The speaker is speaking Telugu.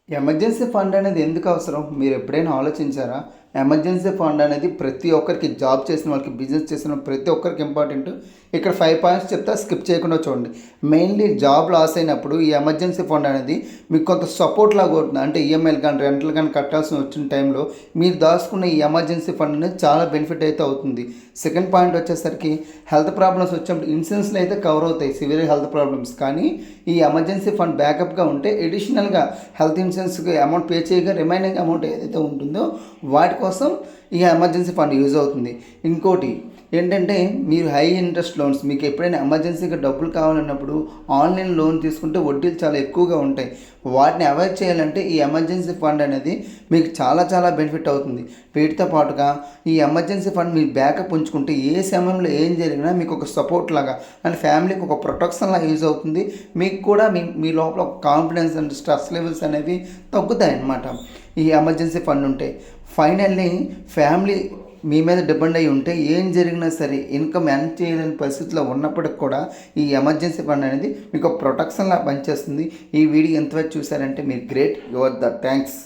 ఎమర్జెన్సీ ఫండ్ అనేది ఎందుకు అవసరం? మీరు ఎప్పుడైనా ఆలోచించారా? ఎమర్జెన్సీ ఫండ్ అనేది ప్రతి ఒక్కరికి, జాబ్ చేసిన వాళ్ళకి, బిజినెస్ చేసిన ప్రతి ఒక్కరికి ఇంపార్టెంట్. ఇక్కడ 5 పాయింట్స్ చెప్తా, స్కిప్ చేయకుండా చూడండి. మెయిన్లీ జాబ్ లాస్ అయినప్పుడు ఈ ఎమర్జెన్సీ ఫండ్ అనేది మీకు కొంత సపోర్ట్ లాగా అవుతుంది. అంటే ఈఎంఐలు కానీ, రెంట్లు కానీ కట్టాల్సి వచ్చిన టైంలో మీరు దాచుకున్న ఈ ఎమర్జెన్సీ ఫండ్ అనేది చాలా బెనిఫిట్ అయితే అవుతుంది. సెకండ్ పాయింట్ వచ్చేసరికి హెల్త్ ప్రాబ్లమ్స్ వచ్చినప్పుడు ఇన్సూరెన్స్లో అయితే కవర్ అవుతాయి సివియర్ హెల్త్ ప్రాబ్లమ్స్. కానీ ఈ ఎమర్జెన్సీ ఫండ్ బ్యాకప్గా ఉంటే ఎడిషనల్గా హెల్త్ ఇన్సూరెన్స్కి అమౌంట్ పే చేయగా రిమైనింగ్ అమౌంట్ ఏదైతే ఉంటుందో వాటి కోసం ఈ ఎమర్జెన్సీ ఫండ్ యూజ్ అవుతుంది. ఇంకోటి ఏంటంటే, మీరు హై ఇంట్రెస్ట్ లోన్స్, మీకు ఎప్పుడైనా ఎమర్జెన్సీగా డబ్బులు కావాలన్నప్పుడు ఆన్లైన్ లోన్ తీసుకుంటే వడ్డీలు చాలా ఎక్కువగా ఉంటాయి. వాటిని అవాయిడ్ చేయాలంటే ఈ ఎమర్జెన్సీ ఫండ్ అనేది మీకు చాలా చాలా బెనిఫిట్ అవుతుంది. వీటితో పాటుగా ఈ ఎమర్జెన్సీ ఫండ్ మీరు బ్యాకప్ ఉంచుకుంటే ఏ సమయంలో ఏం జరిగినా మీకు ఒక సపోర్ట్ లాగా, అండ్ ఫ్యామిలీకి ఒక ప్రొటెక్షన్ లాగా యూజ్ అవుతుంది. మీకు కూడా మీ లోపల ఒక కాన్ఫిడెన్స్ అండ్ స్ట్రెస్ లెవెల్స్ అనేవి తగ్గుతాయి అన్నమాట ఈ ఎమర్జెన్సీ ఫండ్ ఉంటే. ఫైనల్లీ ఫ్యామిలీ మీ మీద డిపెండ్ అయ్యి ఉంటే ఏం జరిగినా సరే ఇన్కమ్ ఎర్న్ చేయలేని పరిస్థితిలో ఉన్నప్పటికి కూడా ఈ ఎమర్జెన్సీ ఫండ్ అనేది మీకు ప్రొటెక్షన్లా పనిచేస్తుంది. ఈ వీడియో ఎంతవరకు చూసారంటే మీరు గ్రేట్, యువర్ ద థ్యాంక్స్.